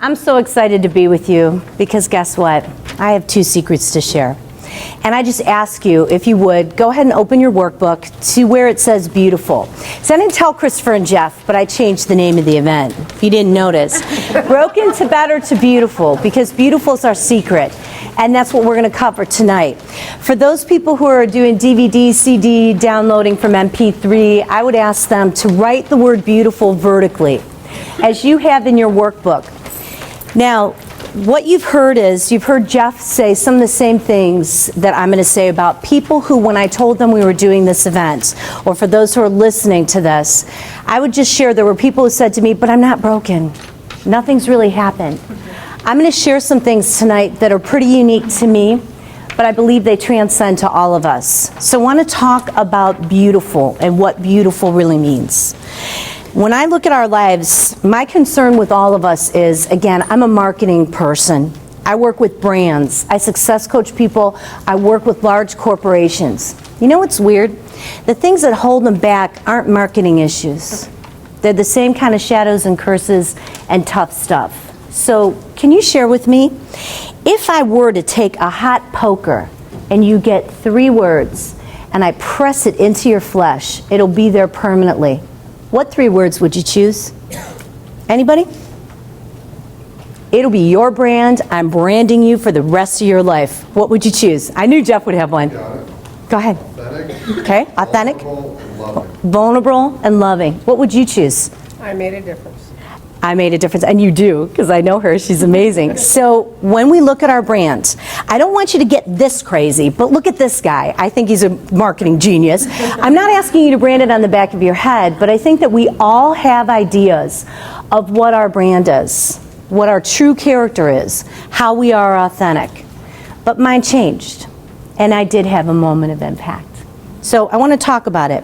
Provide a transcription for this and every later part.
I'm so excited to be with you because guess what? I have 2 secrets to share. And I just ask you, if you would, go ahead and open your workbook to where it says beautiful. So I didn't tell Christopher and Jeff, but I changed the name of the event, if you didn't notice. Broken to better to beautiful, because beautiful is our secret. And that's what we're going to cover tonight. For those people who are doing DVD, CD, downloading from MP3, I would ask them to write the word beautiful vertically, as you have in your workbook. Now, what you've heard is, you've heard Jeff say some of the same things that I'm going to say about people who, when I told them we were doing this event, or for those who are listening to this, I would just share there were people who said to me, but I'm not broken. Nothing's really happened. I'm going to share some things tonight that are pretty unique to me, but I believe they transcend to all of us. So I want to talk about beautiful and what beautiful really means. When I look at our lives, my concern with all of us is, again, I'm a marketing person. I work with brands. I success coach people. I work with large corporations. You know what's weird? The things that hold them back aren't marketing issues. They're the same kind of shadows and curses and tough stuff. So can you share with me, if I were to take a hot poker and you get 3 words and I press it into your flesh, it'll be there permanently. What 3 words would you choose? Anybody? It'll be your brand. I'm branding you for the rest of your life. What would you choose? I knew Jeff would have one. Go ahead. Authentic. Okay, authentic. Vulnerable and loving. Vulnerable and loving. What would you choose? I made a difference. I made a difference, and you do, because I know her. She's amazing. So when we look at our brand, I don't want you to get this crazy, but look at this guy. I think he's a marketing genius. I'm not asking you to brand it on the back of your head, but I think that we all have ideas of what our brand is, what our true character is, how we are authentic. But mine changed, and I did have a moment of impact. So I want to talk about it.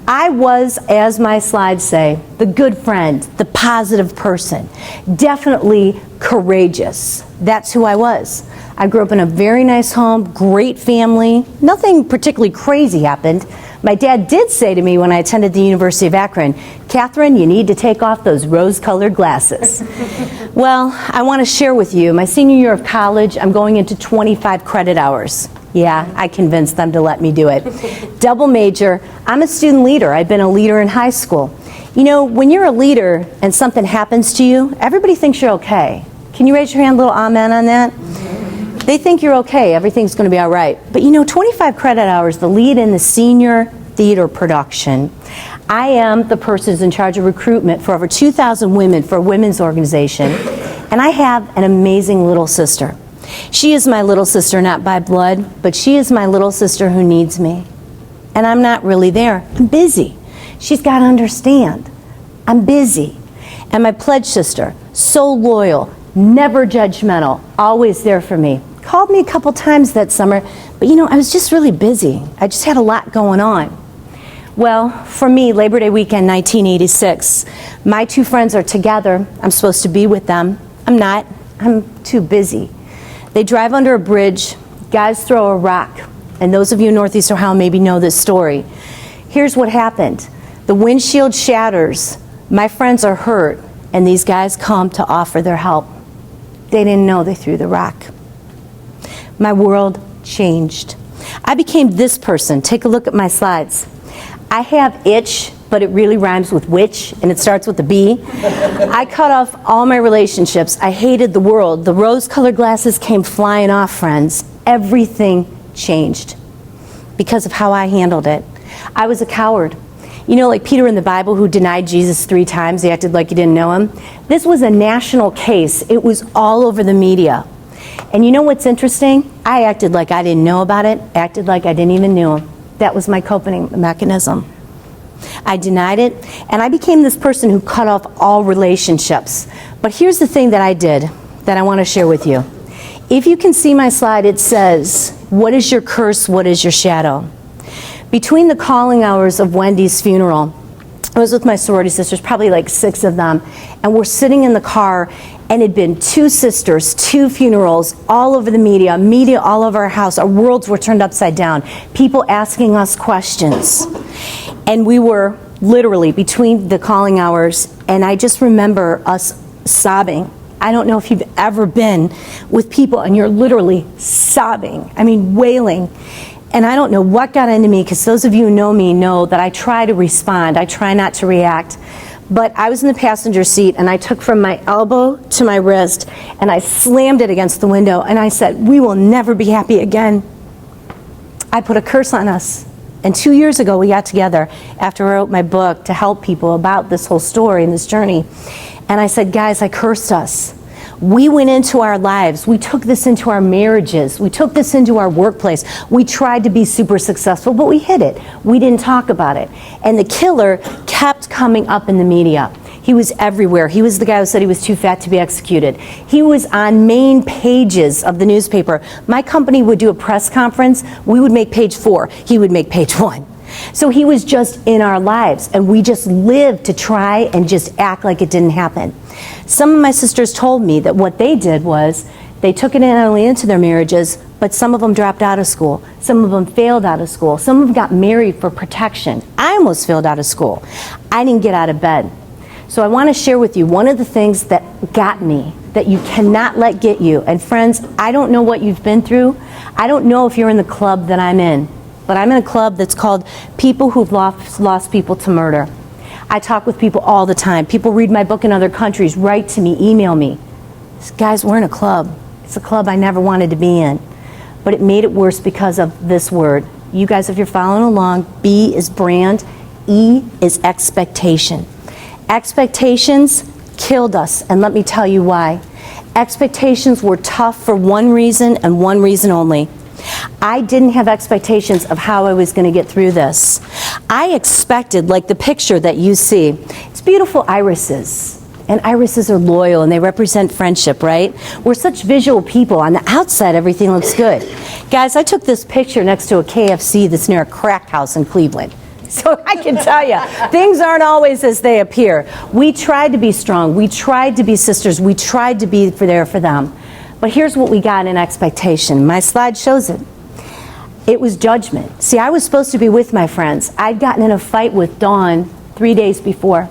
I was, as my slides say, the good friend, the positive person, definitely courageous. That's who I was. I grew up in a very nice home, great family. Nothing particularly crazy happened. My dad did say to me when I attended the University of Akron, Katherine, you need to take off those rose-colored glasses. Well, I want to share with you, my senior year of college, I'm going into 25 credit hours. Yeah, I convinced them to let me do it. Double major. I'm a student leader. I've been a leader in high school. You know, when you're a leader and something happens to you, everybody thinks you're okay. Can you raise your hand, little amen on that? They think you're okay. Everything's going to be all right. But you know, 25 credit hours, the lead in the senior theater production. I am the person who's in charge of recruitment for over 2,000 women for a women's organization. And I have an amazing little sister. She is my little sister, not by blood, but she is my little sister who needs me. And I'm not really there. I'm busy. She's got to understand. I'm busy. And my pledge sister, so loyal, never judgmental, always there for me. Called me a couple times that summer, but you know, I was just really busy. I just had a lot going on. Well, for me, Labor Day weekend 1986, my 2 friends are together. I'm supposed to be with them. I'm not. I'm too busy. They drive under a bridge, guys throw a rock, and those of you in Northeast Ohio maybe know this story. Here's what happened. The windshield shatters, my friends are hurt, and these guys come to offer their help. They didn't know they threw the rock. My world changed. I became this person. Take a look at my slides. I have itch, but it really rhymes with witch, and it starts with a B. I cut off all my relationships. I hated the world. The rose-colored glasses came flying off, friends. Everything changed because of how I handled it. I was a coward. You know, like Peter in the Bible who denied Jesus 3 times. He acted like he didn't know him. This was a national case. It was all over the media. And you know what's interesting? I acted like I didn't know about it, acted like I didn't even know him. That was my coping mechanism. I denied it, and I became this person who cut off all relationships. But here's the thing that I did that I want to share with you. If you can see my slide, it says, what is your curse, what is your shadow? Between the calling hours of Wendy's funeral, I was with my sorority sisters, probably like 6 of them, and we're sitting in the car, and it'd been 2 sisters, 2 funerals, all over the media all over our house. Our worlds were turned upside down. People asking us questions. And we were literally between the calling hours, and I just remember us sobbing. I don't know if you've ever been with people and you're literally sobbing, I mean wailing. And I don't know what got into me, because those of you who know me know that I try to respond. I try not to react. But I was in the passenger seat, and I took from my elbow to my wrist, and I slammed it against the window, and I said, "We will never be happy again." I put a curse on us. And 2 years ago, we got together after I wrote my book to help people about this whole story and this journey. And I said, guys, I cursed us. We went into our lives. We took this into our marriages. We took this into our workplace. We tried to be super successful, but we hid it. We didn't talk about it. And the killer kept coming up in the media. He was everywhere. He was the guy who said he was too fat to be executed. He was on main pages of the newspaper. My company would do a press conference. We would make page 4. He would make page 1. So he was just in our lives, and we just lived to try and just act like it didn't happen. Some of my sisters told me that what they did was they took it not only into their marriages, but some of them dropped out of school. Some of them failed out of school. Some of them got married for protection. I almost failed out of school. I didn't get out of bed. So I want to share with you one of the things that got me, that you cannot let get you. And friends, I don't know what you've been through. I don't know if you're in the club that I'm in, but I'm in a club that's called People Who've Lost People to Murder. I talk with people all the time. People read my book in other countries, write to me, email me. Guys, we're in a club. It's a club I never wanted to be in. But it made it worse because of this word. You guys, if you're following along, B is brand, E is expectation. Expectations killed us, and let me tell you why. Expectations were tough for one reason and one reason only. I didn't have expectations of how I was going to get through this. I expected, like the picture that you see, it's beautiful irises. And irises are loyal and they represent friendship, right? We're such visual people. On the outside, everything looks good. Guys, I took this picture next to a KFC that's near a crack house in Cleveland. So I can tell you, things aren't always as they appear. We tried to be strong. We tried to be sisters. We tried to be there for them. But here's what we got in expectation. My slide shows it. It was judgment. See, I was supposed to be with my friends. I'd gotten in a fight with Dawn 3 days before.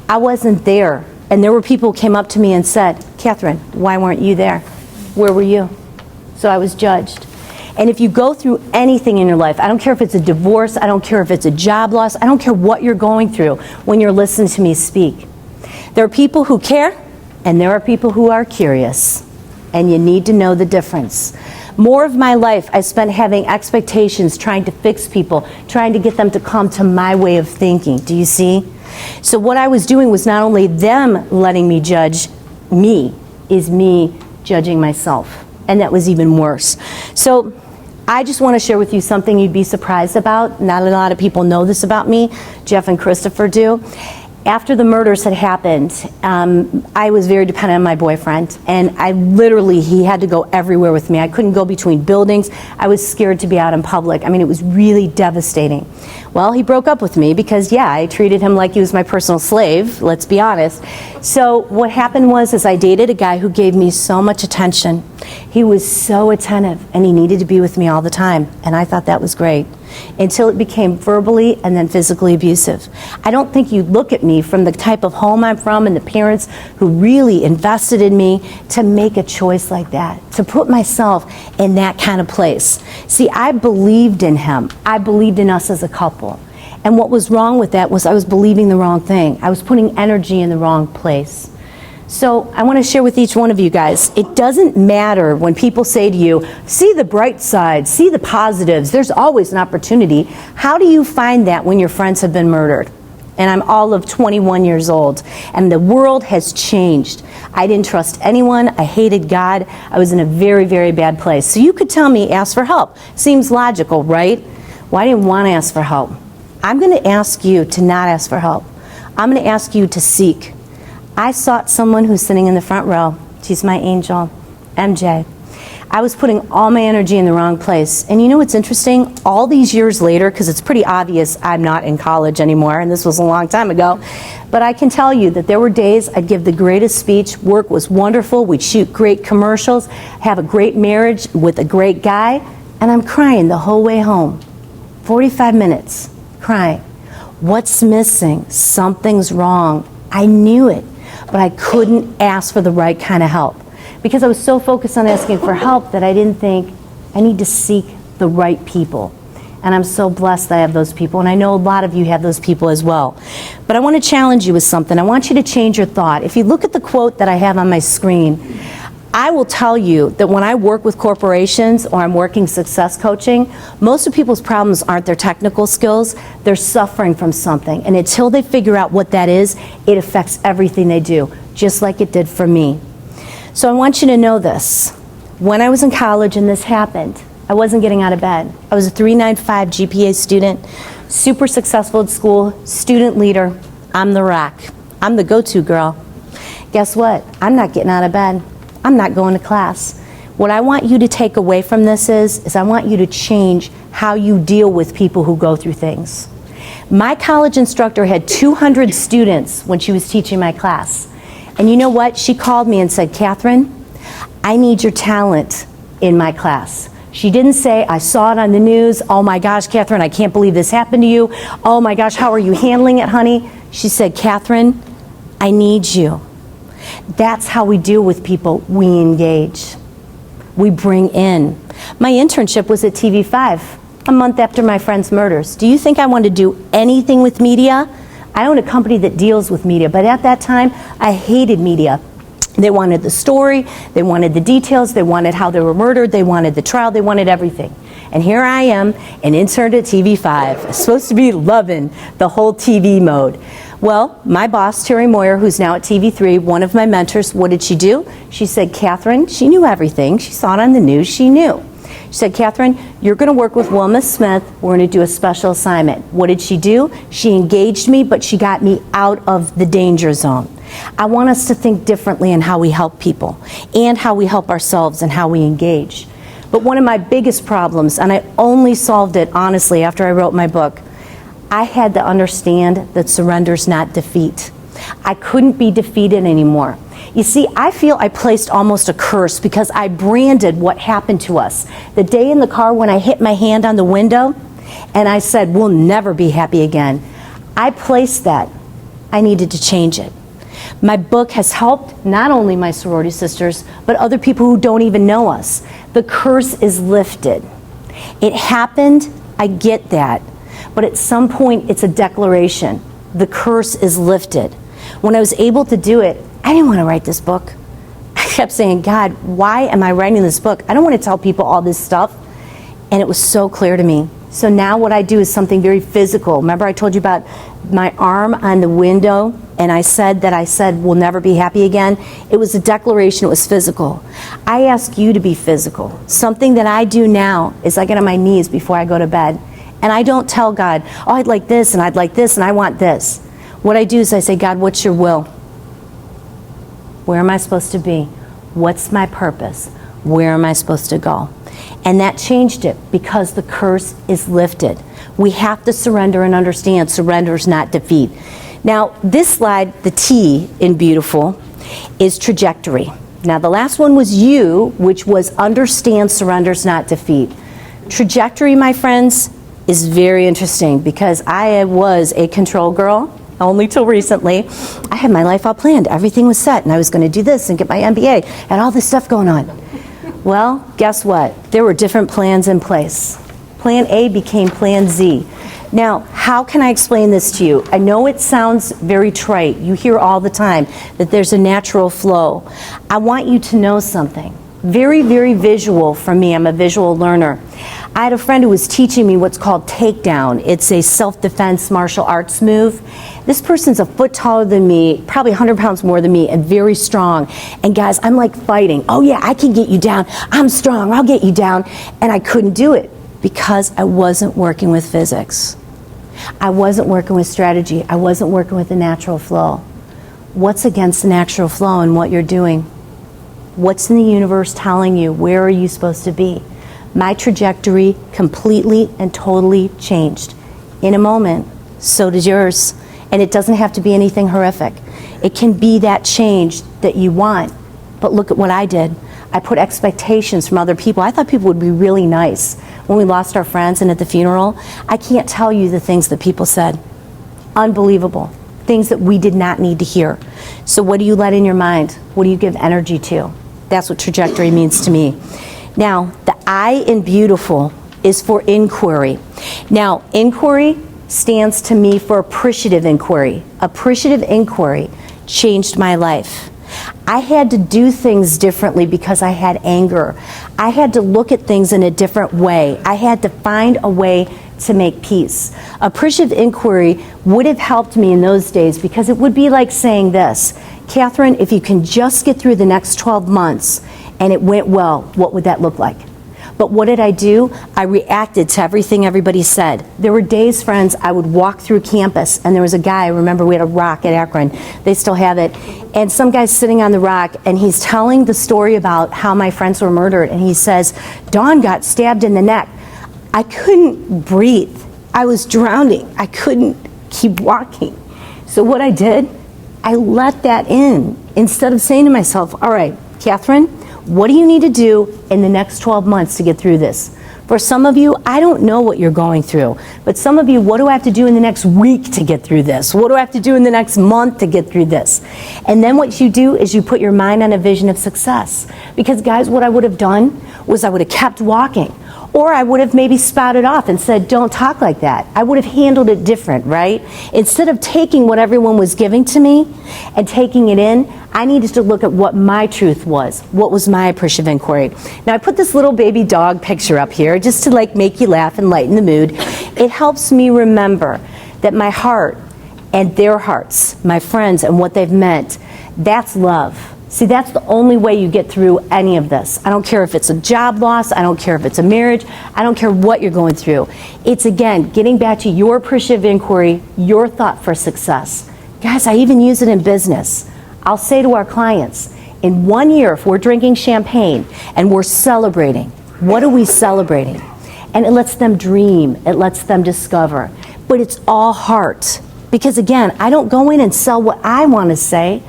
I wasn't there. And there were people who came up to me and said, Katherine, why weren't you there? Where were you? So I was judged. And if you go through anything in your life, I don't care if it's a divorce, I don't care if it's a job loss, I don't care what you're going through when you're listening to me speak. There are people who care, and there are people who are curious. And you need to know the difference. More of my life I spent having expectations, trying to fix people, trying to get them to come to my way of thinking. Do you see? So what I was doing was not only them letting me judge me, is me judging myself. And that was even worse. So I just want to share with you something you'd be surprised about. Not a lot of people know this about me. Jeff and Christopher do. After the murders had happened, I was very dependent on my boyfriend, and he had to go everywhere with me. I couldn't go between buildings. I was scared to be out in public. I mean, it was really devastating. Well, he broke up with me because, yeah, I treated him like he was my personal slave, let's be honest. So what happened was I dated a guy who gave me so much attention. He was so attentive, and he needed to be with me all the time, and I thought that was great. Until it became verbally and then physically abusive. I don't think you'd look at me from the type of home I'm from and the parents who really invested in me to make a choice like that, to put myself in that kind of place. See, I believed in him. I believed in us as a couple. And what was wrong with that was I was believing the wrong thing. I was putting energy in the wrong place. So I want to share with each one of you guys, it doesn't matter when people say to you, see the bright side, see the positives, there's always an opportunity. How do you find that when your friends have been murdered? And I'm all of 21 years old, and the world has changed. I didn't trust anyone, I hated God, I was in a very, very bad place. So you could tell me, ask for help. Seems logical, right? Well, I didn't want to ask for help. I'm going to ask you to not ask for help. I'm going to ask you to seek. I sought someone who's sitting in the front row. She's my angel, MJ. I was putting all my energy in the wrong place. And you know what's interesting? All these years later, because it's pretty obvious I'm not in college anymore, and this was a long time ago, but I can tell you that there were days I'd give the greatest speech, work was wonderful, we'd shoot great commercials, have a great marriage with a great guy, and I'm crying the whole way home. 45 minutes, crying. What's missing? Something's wrong. I knew it. but I couldn't ask for the right kind of help because I was so focused on asking for help that I didn't think I need to seek the right people. And I'm so blessed that I have those people, and I know a lot of you have those people as well. But I want to challenge you with something. I want you to change your thought. If you look at the quote that I have on my screen, I will tell you that when I work with corporations or I'm working success coaching, most of people's problems aren't their technical skills, they're suffering from something. And until they figure out what that is, it affects everything they do, just like it did for me. So I want you to know this. When I was in college and this happened, I wasn't getting out of bed. I was a 3.95 GPA student, super successful at school, student leader. I'm the rock. I'm the go-to girl. Guess what? I'm not getting out of bed. I'm not going to class. What I want you to take away from this is I want you to change how you deal with people who go through things. My college instructor had 200 students when she was teaching my class. And you know what? She called me and said, Katherine, I need your talent in my class. She didn't say, I saw it on the news, oh my gosh, Katherine, I can't believe this happened to you. Oh my gosh, how are you handling it, honey? She said, Katherine, I need you. That's how we deal with people. We engage. We bring in. My internship was at TV5 a month after my friend's murders. Do you think I wanted to do anything with media? I own a company that deals with media, but at that time, I hated media. They wanted the story, they wanted the details, they wanted how they were murdered, they wanted the trial, they wanted everything. And here I am, an intern at TV5, supposed to be loving the whole TV mode. Well, my boss, Terry Moyer, who's now at TV3, one of my mentors, what did she do? She said, Katherine, she knew everything. She saw it on the news, she knew. She said, Katherine, you're going to work with Wilma Smith. We're going to do a special assignment. What did she do? She engaged me, but she got me out of the danger zone. I want us to think differently in how we help people and how we help ourselves and how we engage. But one of my biggest problems, and I only solved it honestly after I wrote my book, I had to understand that surrender's not defeat. I couldn't be defeated anymore. You see, I feel I placed almost a curse because I branded what happened to us. The day in the car when I hit my hand on the window and I said, we'll never be happy again, I placed that. I needed to change it. My book has helped not only my sorority sisters, but other people who don't even know us. The curse is lifted. It happened, I get that, but at some point it's a declaration. The curse is lifted. When I was able to do it, I didn't want to write this book. I kept saying, God, why am I writing this book? I don't want to tell people all this stuff. And it was so clear to me. So now what I do is something very physical. Remember I told you about my arm on the window and I said we'll never be happy again? It was a declaration, it was physical. I ask you to be physical. Something that I do now is I get on my knees before I go to bed. And I don't tell God, oh, I'd like this and I'd like this and I want this. What I do is I say, God, what's your will? Where am I supposed to be? What's my purpose? Where am I supposed to go? And that changed it because the curse is lifted. We have to surrender and understand surrender is not defeat. Now, this slide, the T in beautiful, is trajectory. Now, the last one was U, which was understand surrender is not defeat. Trajectory, my friends, is very interesting because I was a control girl. Only till recently. I had my life all planned. Everything was set, and I was going to do this and get my MBA, and all this stuff going on. Well, guess what? There were different plans in place. Plan A became Plan Z. Now, how can I explain this to you? I know it sounds very trite. You hear all the time that there's a natural flow. I want you to know something. Very, very visual for me. I'm a visual learner. I had a friend who was teaching me what's called takedown. It's a self-defense martial arts move. This person's a foot taller than me, probably 100 pounds more than me, and very strong. And guys, I'm like fighting. Oh yeah, I can get you down. I'm strong, I'll get you down. And I couldn't do it because I wasn't working with physics. I wasn't working with strategy. I wasn't working with the natural flow. What's against the natural flow in what you're doing? What's in the universe telling you? Where are you supposed to be? My trajectory completely and totally changed. In a moment, so did yours. And it doesn't have to be anything horrific. It can be that change that you want. But look at what I did. I put expectations from other people. I thought people would be really nice. When we lost our friends and at the funeral, I can't tell you the things that people said. Unbelievable. things that we did not need to hear. So what do you let in your mind? What do you give energy to? That's what trajectory means to me. Now, the I in beautiful is for inquiry. Now, inquiry stands to me for appreciative inquiry. Appreciative inquiry changed my life. I had to do things differently because I had anger. I had to look at things in a different way. I had to find a way to make peace. Appreciative inquiry would have helped me in those days because it would be like saying this, Katherine, if you can just get through the next 12 months and it went well, what would that look like? But what did I do? I reacted to everything everybody said. There were days, friends, I would walk through campus and there was a guy, I remember we had a rock at Akron, they still have it, and some guy's sitting on the rock and he's telling the story about how my friends were murdered, and he says, Dawn got stabbed in the neck. I couldn't breathe. I was drowning. I couldn't keep walking. So what I did, I let that in instead of saying to myself, all right, Katherine, what do you need to do in the next 12 months to get through this? For some of you, I don't know what you're going through, but some of you, what do I have to do in the next week to get through this? What do I have to do in the next month to get through this? And then what you do is you put your mind on a vision of success. Because guys, what I would have done was I would have kept walking. Or I would have maybe spouted off and said, don't talk like that. I would have handled it different, right? Instead of taking what everyone was giving to me and taking it in, I needed to look at what my truth was. What was my appreciative inquiry? Now I put this little baby dog picture up here just to like make you laugh and lighten the mood. It helps me remember that my heart and their hearts, my friends and what they've meant, that's love. See, that's the only way you get through any of this. I don't care if it's a job loss, I don't care if it's a marriage, I don't care what you're going through. It's, again, getting back to your appreciative inquiry, your thought for success. Guys, I even use it in business. I'll say to our clients, in 1 year, if we're drinking champagne and we're celebrating, what are we celebrating? And it lets them dream, it lets them discover. But it's all heart. Because again, I don't go in and sell what I want to say.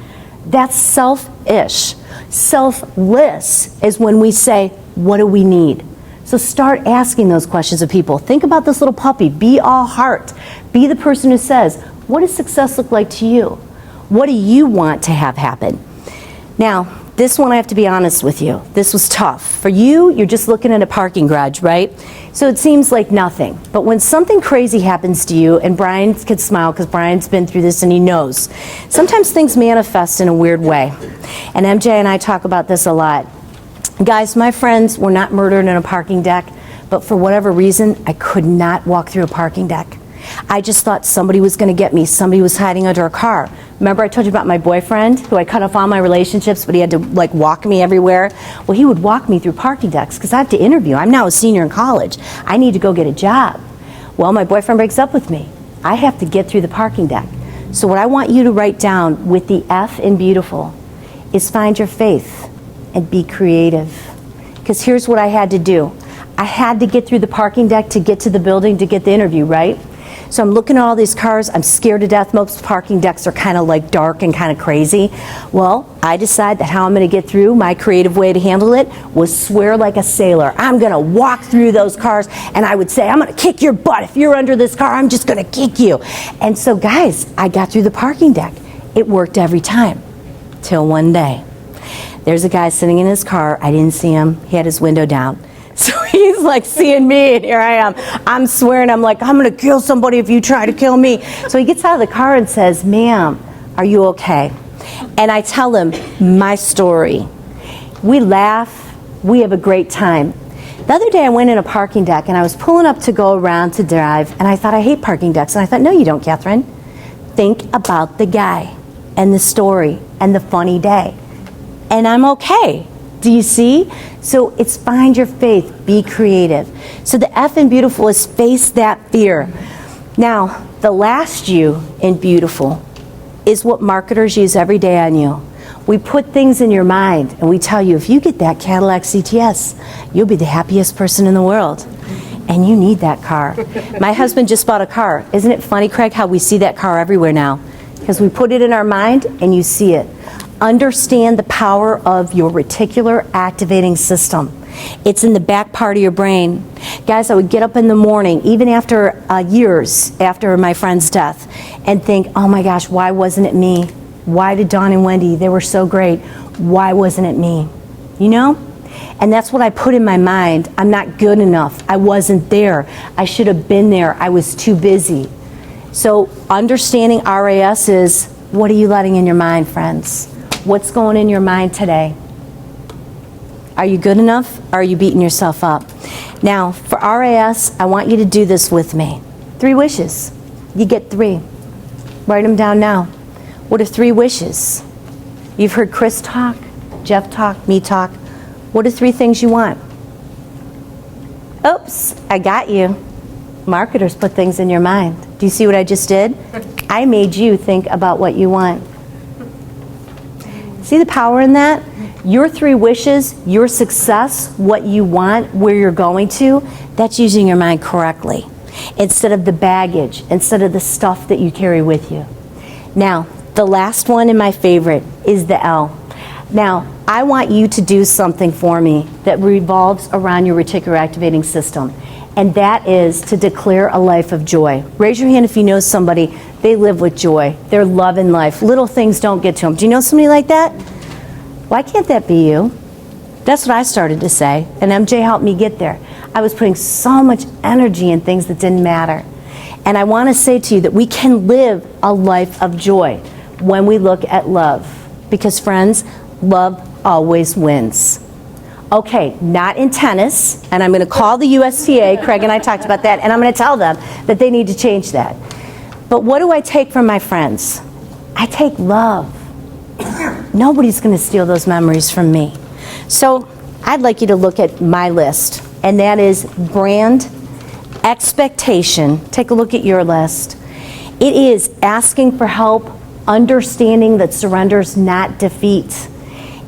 That's selfish. Selfless is when we say, what do we need? So start asking those questions of people. Think about this little puppy. Be all heart. Be the person who says, what does success look like to you? What do you want to have happen? Now, this one I have to be honest with you. This was tough. For you, you're just looking at a parking garage, right? So it seems like nothing. But when something crazy happens to you, and Brian could smile because Brian's been through this and he knows, sometimes things manifest in a weird way. And MJ and I talk about this a lot. Guys, my friends were not murdered in a parking deck, but for whatever reason, I could not walk through a parking deck. I just thought somebody was going to get me. Somebody was hiding under a car. Remember I told you about my boyfriend who I cut off all my relationships, but he had to like walk me everywhere? Well, he would walk me through parking decks because I have to interview. I'm now a senior in college. I need to go get a job. Well, my boyfriend breaks up with me. I have to get through the parking deck. So what I want you to write down with the F in beautiful is find your faith and be creative. Because here's what I had to do. I had to get through the parking deck to get to the building to get the interview, right? So I'm looking at all these cars, I'm scared to death. Most parking decks are kind of like dark and kind of crazy. Well, I decide that how I'm going to get through, my creative way to handle it was swear like a sailor. I'm going to walk through those cars and I would say, I'm going to kick your butt. If you're under this car, I'm just going to kick you. And so guys, I got through the parking deck. It worked every time. Till one day. There's a guy sitting in his car. I didn't see him. He had his window down. So he's like seeing me, and here I am. I'm swearing, I'm like, I'm going to kill somebody if you try to kill me. So he gets out of the car and says, ma'am, are you okay? And I tell him my story. We laugh. We have a great time. The other day I went in a parking deck, and I was pulling up to go around to drive, and I thought, I hate parking decks. And I thought, no, you don't, Katherine. Think about the guy and the story and the funny day. And I'm okay. Do you see? So it's find your faith, be creative. So the F in beautiful is face that fear. Now, the last U in beautiful is what marketers use every day on you. We put things in your mind and we tell you, if you get that Cadillac CTS, you'll be the happiest person in the world. And you need that car. My husband just bought a car. Isn't it funny, Craig, how we see that car everywhere now? Because we put it in our mind and you see it. Understand the power of your reticular activating system. It's in the back part of your brain. Guys, I would get up in the morning, even after years after my friend's death, and think, oh my gosh, why wasn't it me? Why did Dawn and Wendy, they were so great. Why wasn't it me? You know? And that's what I put in my mind. I'm not good enough. I wasn't there. I should have been there. I was too busy. So understanding RAS is, what are you letting in your mind, friends? What's going in your mind today? Are you good enough, or are you beating yourself up? Now, for RAS, I want you to do this with me. 3 wishes. You get 3. Write them down now. What are 3 wishes? You've heard Chris talk, Jeff talk, me talk. What are 3 things you want? Oops, I got you. Marketers put things in your mind. Do you see what I just did? I made you think about what you want. See the power in that? Your 3 wishes, your success, what you want, where you're going to, that's using your mind correctly. Instead of the baggage, instead of the stuff that you carry with you. Now, the last one and my favorite is the L. Now, I want you to do something for me that revolves around your reticular activating system. And that is to declare a life of joy. Raise your hand if you know somebody, they live with joy. They're loving life. Little things don't get to them. Do you know somebody like that? Why can't that be you? That's what I started to say, and MJ helped me get there. I was putting so much energy in things that didn't matter. And I want to say to you that we can live a life of joy when we look at love. Because friends, love always wins. Okay, not in tennis, and I'm going to call the USTA, Craig and I talked about that, and I'm going to tell them that they need to change that. But what do I take from my friends? I take love. Nobody's going to steal those memories from me. So I'd like you to look at my list, and that is brand, expectation. Take a look at your list. It is asking for help, understanding that surrender is not defeat.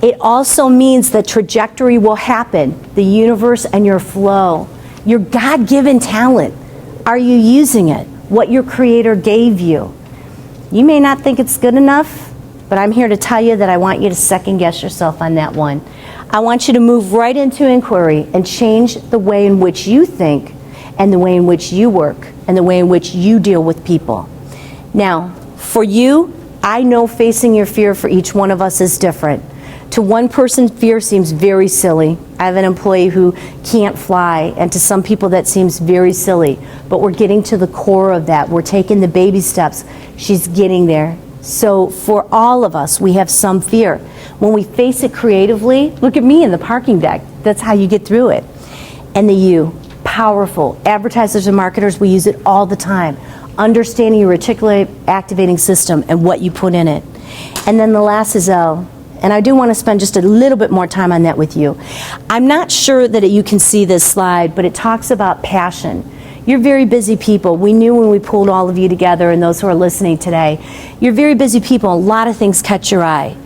It also means that trajectory will happen, the universe and your flow. Your God-given talent. Are you using it? What your Creator gave you. You may not think it's good enough, but I'm here to tell you that I want you to second guess yourself on that one. I want you to move right into inquiry and change the way in which you think and the way in which you work and the way in which you deal with people. Now, for you, I know facing your fear for each one of us is different. To one person, fear seems very silly. I have an employee who can't fly, and to some people that seems very silly. But we're getting to the core of that. We're taking the baby steps. She's getting there. So for all of us, we have some fear. When we face it creatively, look at me in the parking deck. That's how you get through it. And the U, powerful. Advertisers and marketers, we use it all the time. Understanding your reticular activating system and what you put in it. And then the last is O. And I do want to spend just a little bit more time on that with you. I'm not sure that you can see this slide, but it talks about passion. You're very busy people. We knew when we pulled all of you together and those who are listening today. You're very busy people. A lot of things catch your eye.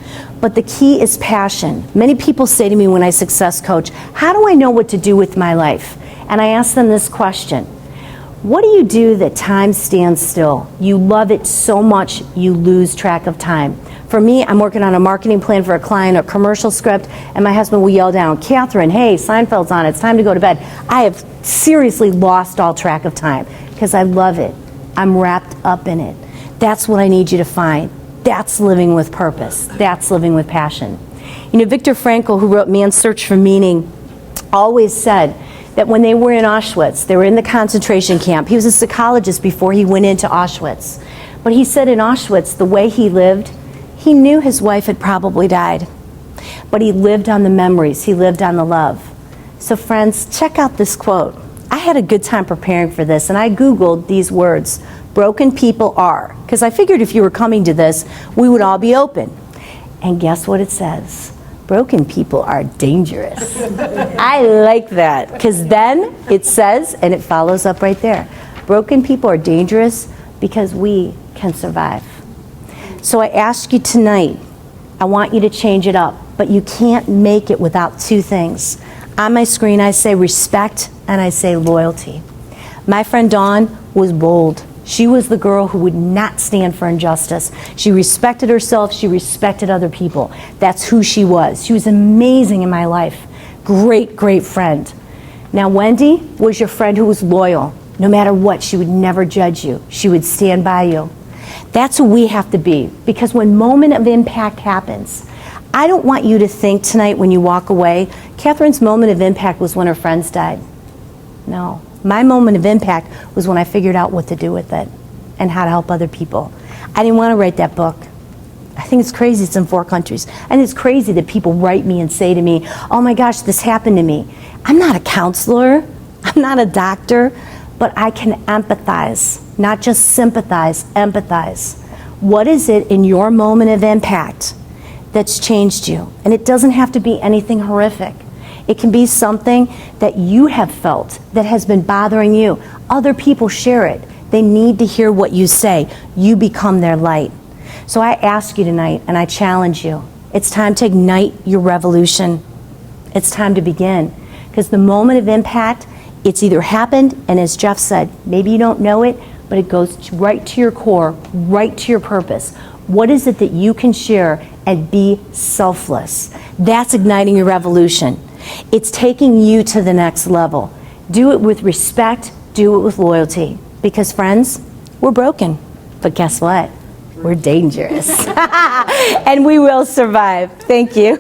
But the key is passion. Many people say to me when I success coach, how do I know what to do with my life? And I ask them this question. What do you do that time stands still? You love it so much you lose track of time. For me, I'm working on a marketing plan for a client, a commercial script, and my husband will yell down, Katherine, hey, Seinfeld's on, it's time to go to bed. I have seriously lost all track of time because I love it. I'm wrapped up in it. That's what I need you to find. That's living with purpose. That's living with passion. You know, Viktor Frankl, who wrote Man's Search for Meaning, always said that when they were in Auschwitz, they were in the concentration camp. He was a psychologist before he went into Auschwitz. But he said in Auschwitz, the way he lived, he knew his wife had probably died. But he lived on the memories. He lived on the love. So friends, check out this quote. I had a good time preparing for this, and I Googled these words. Broken people are. Because I figured if you were coming to this, we would all be open. And guess what it says? Broken people are dangerous. I like that, because then it says, and it follows up right there, broken people are dangerous because we can survive. So I ask you tonight, I want you to change it up, but you can't make it without 2 things. On my screen I say respect and I say loyalty. My friend Dawn was bold. She was the girl who would not stand for injustice. She respected herself, she respected other people. That's who she was. She was amazing in my life Great, great friend. Now, Wendy was your friend who was loyal. No matter what, she would never judge you. She would stand by you. That's who we have to be, because when moment of impact happens, I don't want you to think tonight when you walk away, Katherine's moment of impact was when her friends died. No. My moment of impact was when I figured out what to do with it and how to help other people. I didn't want to write that book. I think it's crazy it's in 4 countries. And it's crazy that people write me and say to me, oh my gosh, this happened to me. I'm not a counselor. I'm not a doctor. But I can empathize, not just sympathize, empathize. What is it in your moment of impact that's changed you? And it doesn't have to be anything horrific. It can be something that you have felt that has been bothering you. Other people share it. They need to hear what you say. You become their light. So I ask you tonight, and I challenge you, it's time to ignite your revolution. It's time to begin. Because the moment of impact, it's either happened, and as Jeff said, maybe you don't know it, but it goes right to your core, right to your purpose. What is it that you can share and be selfless? That's igniting your revolution. It's taking you to the next level. Do it with respect, do it with loyalty. Because friends, we're broken, but guess what? We're dangerous. And we will survive. Thank you.